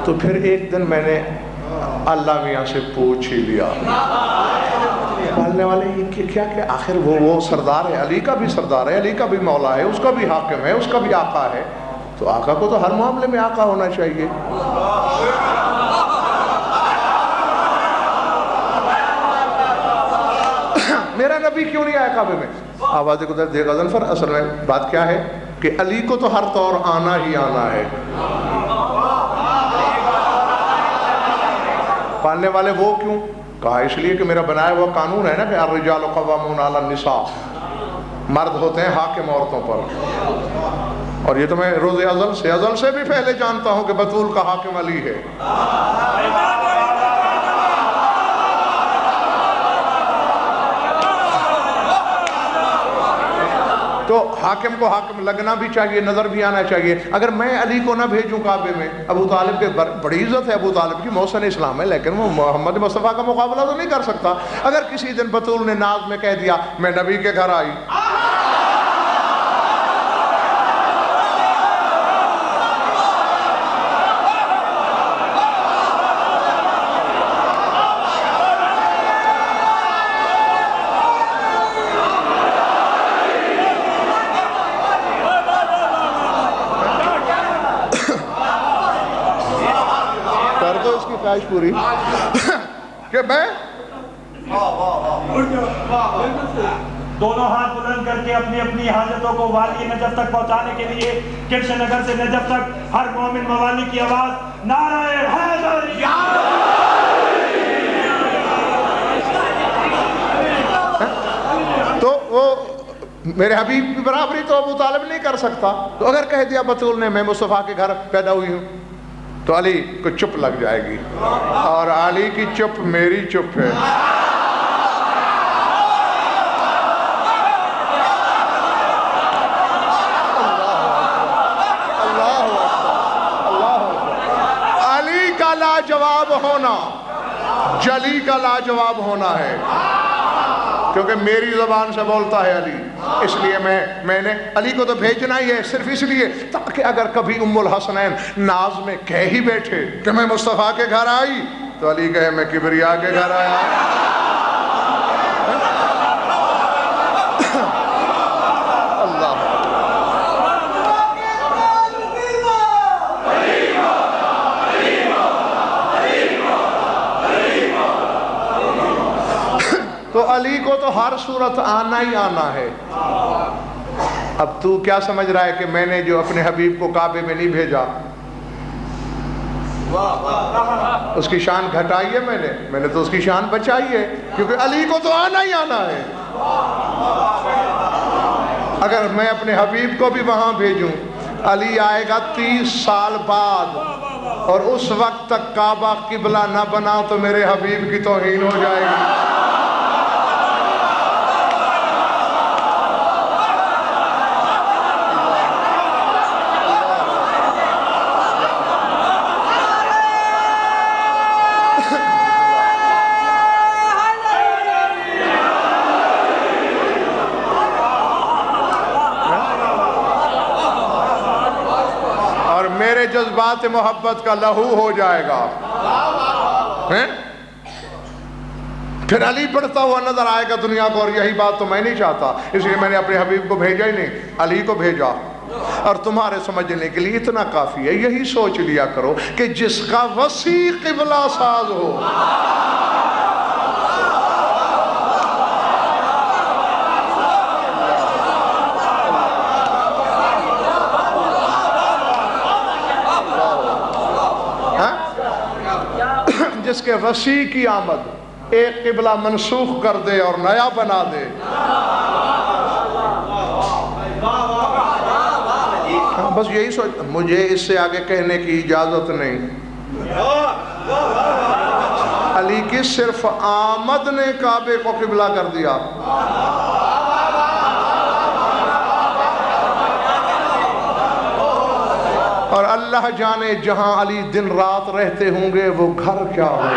[SPEAKER 1] تو پھر ایک دن میں نے اللہ میاں سے پوچھ ہی لیا، پالنے والے یہ کیا کہ آخر وہ سردار ہے، علی کا بھی سردار ہے، علی کا بھی مولا ہے، اس کا بھی حاکم ہے، اس کا بھی آقا ہے، تو آقا کو تو ہر معاملے میں آقا ہونا چاہیے۔ میرا نبی کیوں نہیں آیا کعبے میں؟ آواز قدر دے غزن فر، اصل میں بات کیا ہے کہ علی کو تو ہر طور آنا ہی آنا ہے۔ پالنے والے وہ کیوں؟ کہا اس لیے کہ میرا بنایا ہوا قانون ہے نا کہ الرجال قوامون علی النساء، مرد ہوتے ہیں حاکم عورتوں پر، اور یہ تو میں روز ازل سے بھی پہلے جانتا ہوں کہ بطول کا حاکم علی ہے۔ تو حاکم کو حاکم لگنا بھی چاہیے، نظر بھی آنا چاہیے۔ اگر میں علی کو نہ بھیجوں کعبے میں، ابو طالب کے بڑی عزت ہے ابو طالب کی، محسن اسلام ہے، لیکن وہ محمد مصطفیٰ کا مقابلہ تو نہیں کر سکتا۔ اگر کسی دن بطول نے ناز میں کہہ دیا میں نبی کے گھر آئی، خواہش پوری کہ میں
[SPEAKER 3] دونوں ہاتھ بلند کر کے اپنی اپنی حاجتوں کو والی نجف تک پہنچانے کے لیے کرش نگر سے نجف تک ہر مومن موالی کی آواز نعرہ حیدر
[SPEAKER 1] تو وہ میرے حبیب کی برابری تو ابو طالب نہیں کر سکتا. تو اگر کہہ دیا بطول نے میں مصطفیٰ کے گھر پیدا ہوئی ہوں تو علی کو چپ لگ جائے گی, اور علی کی چپ میری چپ ہے. علی کا لاجواب ہونا جلی کا لاجواب ہونا ہے, کیونکہ میری زبان سے بولتا ہے علی. اس لیے میں نے علی کو تو بھیجنا ہی ہے صرف اس لیے تاکہ اگر کبھی ام الحسنین ناز میں کہہ ہی بیٹھے کہ میں مصطفیٰ کے گھر آئی تو علی کہے میں کبریا کے گھر آیا. اللہ تو علی کو تو ہر صورت آنا ہی آنا ہے. اب تو کیا سمجھ رہا ہے کہ میں نے جو اپنے حبیب کو کعبے میں نہیں بھیجا اس کی شان گھٹائی ہے؟ میں نے تو اس کی شان بچائی ہے, کیونکہ علی کو تو آنا ہی آنا ہے. اگر میں اپنے حبیب کو بھی وہاں بھیجوں, علی آئے گا 30 سال بعد, اور اس وقت تک کعبہ قبلہ نہ بنا تو میرے حبیب کی توہین ہو جائے گی. میرے جذبات محبت کا لہو ہو جائے گا, پھر علی بڑھتا ہوا نظر آئے گا دنیا کو, اور یہی بات تو میں نہیں چاہتا. اس لیے میں نے اپنے حبیب کو بھیجا ہی نہیں, علی کو بھیجا. اور تمہارے سمجھنے کے لیے اتنا کافی ہے, یہی سوچ لیا کرو کہ جس کا وسیع قبلہ ساز ہو, جس کے وسیع کی آمد ایک قبلہ منسوخ کر دے اور نیا بنا دے. بس یہی سوچ, مجھے اس سے آگے کہنے کی اجازت نہیں. علی کی صرف آمد نے کعبے کو قبلہ کر دیا. اور اللہ جانے جہاں علی دن رات رہتے ہوں گے وہ گھر کیا ہوگا.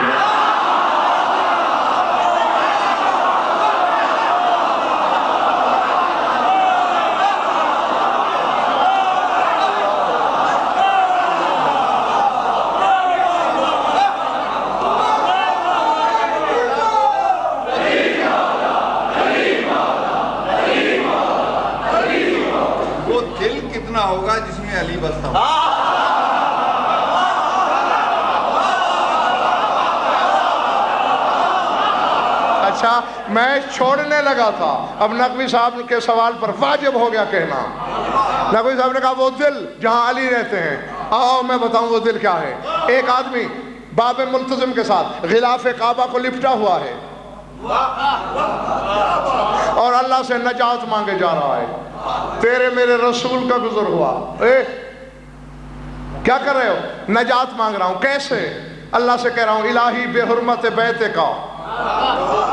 [SPEAKER 4] وہ دل کتنا ہوگا جس میں علی بستا ہو.
[SPEAKER 1] اچھا میں چھوڑنے لگا تھا, اب نقوی صاحب کے سوال پر واجب ہو گیا کہنا. نقوی صاحب نے کہا وہ دل جہاں علی رہتے ہیں, آؤ میں بتاؤں وہ دل کیا ہے. ایک آدمی باب ملتزم کے ساتھ غلاف کعبہ کو لپٹا ہوا ہے اور اللہ سے نجات مانگے جا رہا ہے. تیرے میرے رسول کا گزر ہوا, کیا کر رہے ہو؟ نجات مانگ رہا ہوں. کیسے؟ اللہ سے کہہ رہا ہوں الہی بے حرمت بیت کا,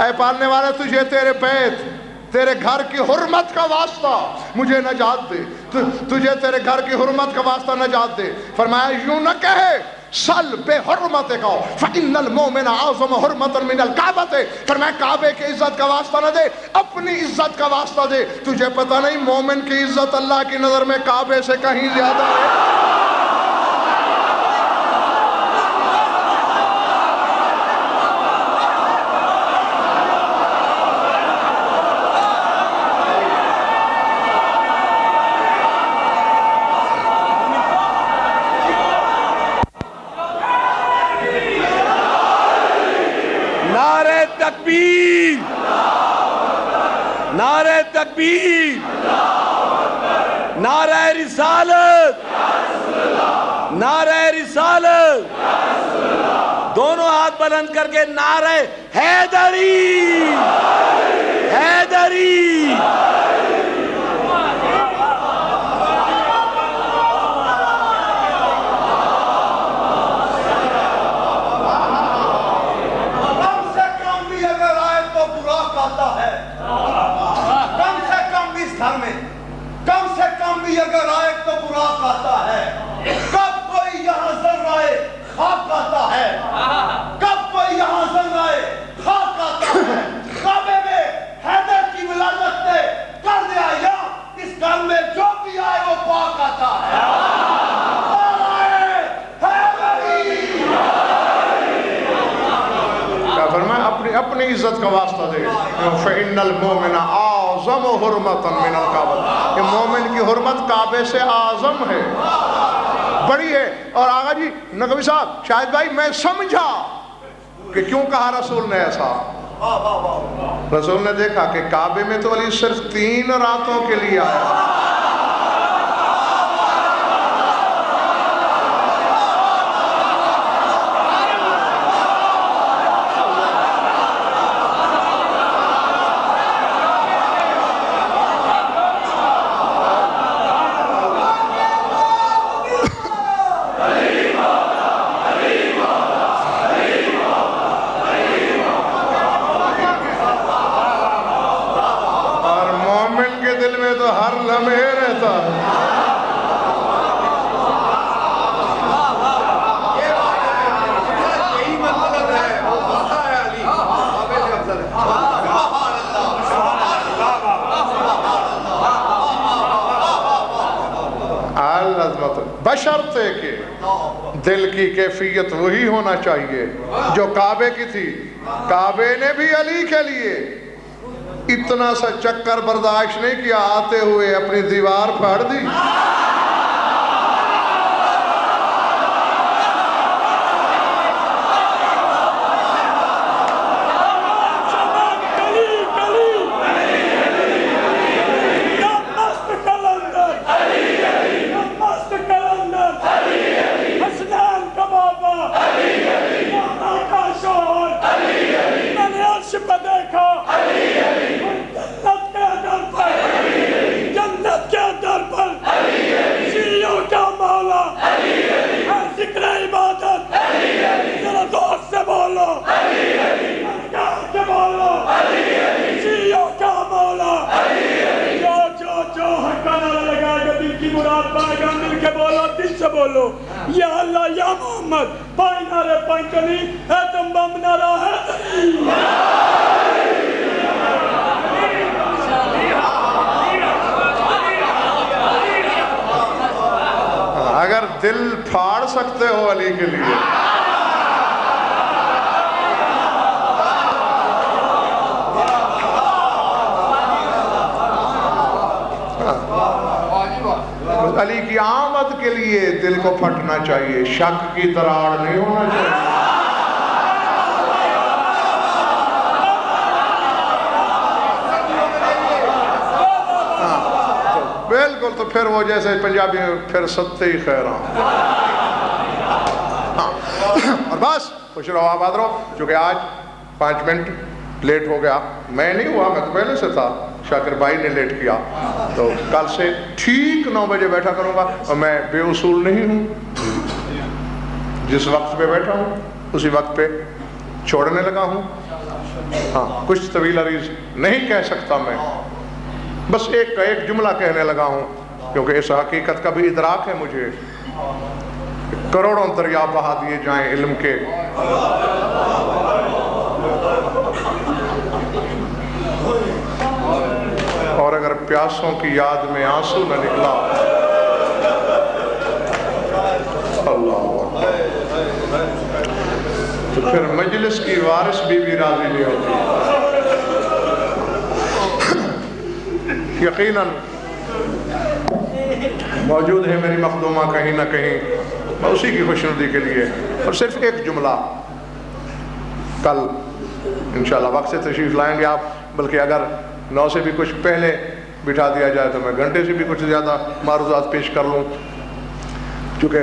[SPEAKER 1] اے پالنے والے تجھے تیرے بیت تیرے گھر کی حرمت کا واسطہ مجھے نجات دے, تجھے تیرے گھر کی حرمت کا واسطہ نجات دے. فرمایا یوں نہ کہے سل بے حرمت کا فَإِنَّ الْمُؤْمِنَ أَعْظَمُ حُرْمَةً مِنَ الْكَعْبَةِ. فرمایا کعبے کی عزت کا واسطہ نہ دے, اپنی عزت کا واسطہ دے. تجھے پتہ نہیں مومن کی عزت اللہ کی نظر میں کعبے سے کہیں زیادہ ہے.
[SPEAKER 2] نعرہ تکبیر، نعرہ رسالت، نعرہ رسالت، دونوں ہاتھ بلند کر کے نعرہ حیدری، حیدری۔
[SPEAKER 5] کم سے کم بھی اگر آئے تو براق آتا ہے، کم سے کم بھی اس گھر میں کم سے کم بھی اگر آئے تو براق آتا ہے۔ کب کوئی یہاں ذرائے خاک آتا ہے، کب کوئی یہاں ذرائے خاک آتا ہے۔ کعبے میں حیدر کی ولادت نے کر دیا یا اس گھر میں جو بھی آئے وہ پاک آتا ہے۔
[SPEAKER 1] کیا فرمایا؟ اپنی عزت کا واسطہ دے، فَإِنَّ الْمُؤْمِنَ أَعْظَمُ حُرْمَةً مِنَ الْكَعْبَةِ، کہ مومن کی حرمت کعبے سے اعظم ہے، بڑی ہے۔ اور آغا جی نقوی صاحب، شاہد بھائی، میں سمجھا کہ کیوں کہا رسول نے ایسا۔ رسول نے دیکھا کہ کعبے میں تو علی صرف 3 راتوں کے لیے آیا، ہر لمحے رہتا ہے۔
[SPEAKER 4] یہی مطلب ہے، وہ وعدہ ہے علی، کعبے سے افضل ہے۔
[SPEAKER 1] العظمت، بشرطے کہ دل کی کیفیت وہی ہونا چاہیے جو کعبے کی تھی۔ کعبے نے بھی علی کے لیے اتنا سا چکر برداشت نہیں کیا، آتے ہوئے اپنی دیوار پھاڑ دی۔
[SPEAKER 3] بولو یا اللہ یا محمد، پائیں نعرے پائیں چلی ہے تم بم نعرہ ہے۔
[SPEAKER 1] اگر دل پھاڑ سکتے ہو علی کے لیے، علی کی آمد کے لیے دل کو پھٹنا چاہیے، شک کی دراڑ نہیں ہونا چاہیے۔ بالکل، تو پھر وہ جیسے پنجابی میں پھر ستے ہی خیراں۔ اور بس خوش رہو، آباد رہو۔ چونکہ آج 5 منٹ لیٹ ہو گیا، میں نہیں ہوا، میں تو پہلے سے تھا، شاکر بھائی نے لیٹ کیا، تو کل سے ٹھیک 9 بجے بیٹھا کروں گا۔ اور میں بے اصول نہیں ہوں، جس وقت پہ بیٹھا ہوں اسی وقت پہ چھوڑنے لگا ہوں۔ ہاں، کچھ طویل عریض نہیں کہہ سکتا میں، بس ایک کا ایک جملہ کہنے لگا ہوں، کیونکہ اس حقیقت کا بھی ادراک ہے مجھے، کروڑوں دریا بہا دیے جائیں علم کے، اور اگر پیاسوں کی یاد میں آنسو نہ نکلا، اللہ تو پھر مجلس کی وارث بھی راضی نہیں ہوتی۔ یقیناً موجود ہے میری مخدومہ کہیں نہ کہیں، میں اسی کی خوشنودی کے لیے، اور صرف ایک جملہ، کل انشاءاللہ وقت سے تشریف لائیں گے آپ، بلکہ اگر 9 سے بھی کچھ پہلے بٹھا دیا جائے تو میں گھنٹے سے بھی کچھ زیادہ معروضات پیش کر لوں، چونکہ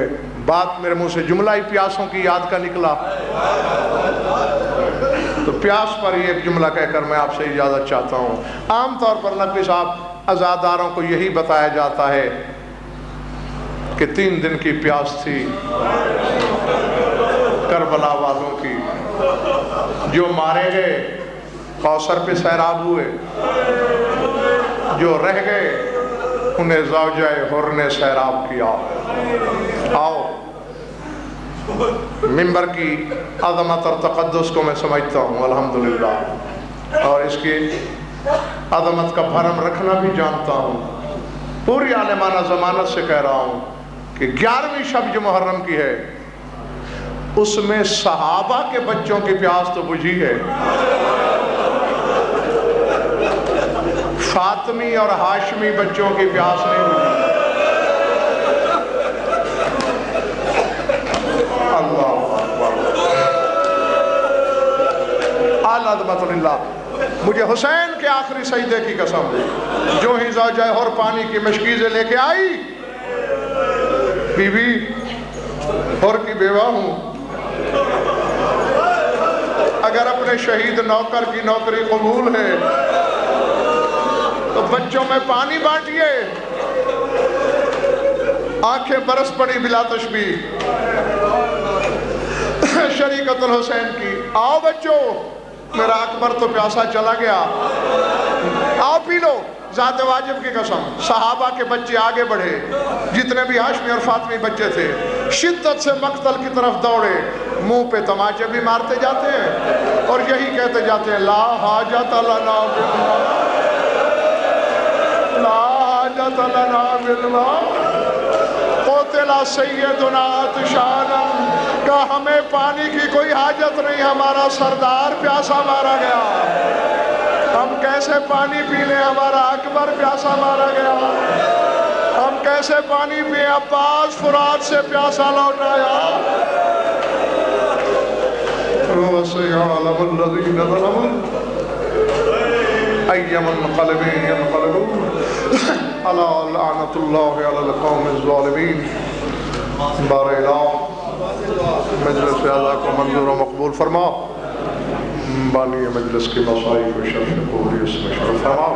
[SPEAKER 1] بات میرے منہ سے جملہ ہی پیاسوں کی یاد کا نکلا، تو پیاس پر یہ جملہ کہہ کر میں آپ سے اجازت چاہتا ہوں۔ عام طور پر نقوی صاحب عزاداروں کو یہی بتایا جاتا ہے کہ 3 دن کی پیاس تھی کربلا والوں کی، جو مارے گئے کوثر پہ سیراب ہوئے، جو رہ گئے انہیں زوجہ حر نے سیراب کیا۔ آؤ، منبر کی عظمت اور تقدس کو میں سمجھتا ہوں الحمدللہ، اور اس کی عظمت کا بھرم رکھنا بھی جانتا ہوں۔ پوری عالمانہ ضمانت سے کہہ رہا ہوں کہ 11ویں شب جو محرم کی ہے، اس میں صحابہ کے بچوں کی پیاس تو بجھی ہے، فاطمی اور ہاشمی بچوں کی پیاس نہیں بجھی۔ اللہ اکبر، اعلیٰ عظمت اللہ۔ مجھے حسین کے آخری سجدے کی قسم، جو ہی زوجہ اور پانی کی مشکیزیں لے کے آئی، بی بی اور کی بیوہ ہوں، اگر اپنے شہید نوکر کی نوکری قبول ہے تو بچوں میں پانی بانٹیے۔ آنکھیں برس پڑی بلا تشبیہ شریکت الحسین کی، آؤ بچوں، میرا اکبر تو پیاسا چلا گیا، آؤ پی لو۔ ذات واجب کی قسم، صحابہ کے بچے آگے بڑھے، جتنے بھی ہاشمی اور فاطمی بچے تھے، شدت سے مقتل کی طرف دوڑے، منہ پہ تماچے بھی مارتے جاتے ہیں اور یہی کہتے جاتے ہیں، لا حاجت لنا بالماء، لا حاجت لنا بالماء، قتل سیدنا عطشانا، کہ ہمیں پانی کی کوئی حاجت نہیں، ہمارا سردار پیاسا مارا گیا، ہم کیسے پانی پی لیں، ہمارا اکبر پیاسا مارا گیا، ہم کیسے پانی پی، عباس فرات سے پیاسا لوٹ آیا۔ وَسَيَعْلَمُ الَّذِينَ ظَلَمُوا أَيَّ مُنْقَلِبٍ يَنْقَلِبُونَ أَلَا لَعْنَةُ اللَّهِ عَلَى الْقَوْمِ الظَّالِمِينَ۔ بار الہ مجلس اعلیٰ کو منظور و مقبول فرما، بانی مجلس کی مسائی کو شرف قبولی اس میں شرف فرما،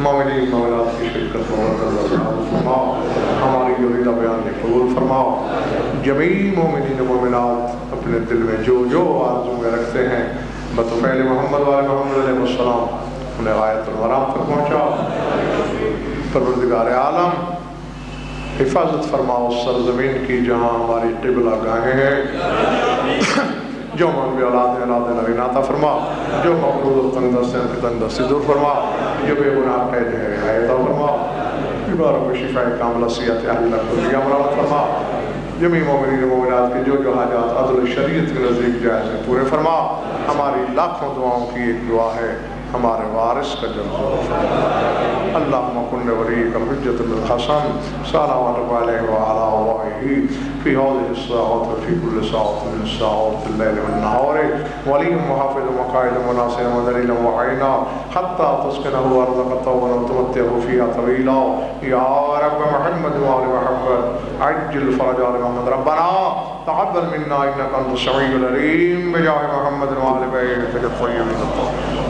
[SPEAKER 1] مومنین مومنات کی شرکت فرما، ہماری یوریدہ بیان قبول فرما۔ جمیع مومنین مومنات اپنے دل میں جو جو آرزو میں رکھتے ہیں بطفیل محمد والے محمد علیہ السلام، انہیں غایت المرام تک پہنچا۔ پروردگار عالم حفاظت فرماؤ سرزمین کی جہاں ہماری قبلہ گاہیں ہیں، جو منبی اولاد نبی عطا فرما، جو مقروض و تنگ دست ہیں ان کی تنگ دستی دور فرما، جو بے گناہ قید ہے رہائی عطا فرما، بیماروں کو شفاء کاملہ صحت اہل کلیہ مرحمت فرما، جمیع مومنین و مومنات کے جو جو حاجات عدل شریعت کے نزدیک جائز ہیں پورے فرما۔ ہماری لاکھوں دعاؤں کی ایک دعا ہے، ہمارے وارث کا جلوہ فرما۔ اللہم کن ولیک الحجۃ الحسن صلوات علیہ وعلی آبائہ فی هذه الساعات وفی کل ساعت من ساعات اللیل والنہار، ولی محافظ مقائد مناصر ودلیل وعینا حتی تسکنہ ارضک طوبا وتمتعہ فیہا طویلا، یا رب محمد وآل محمد عجل فرج آل محمد، ربنا تقبل منا انک انت السمیع العلیم، بجاہ محمد وآل بیتہ الطیبین الطاہرین۔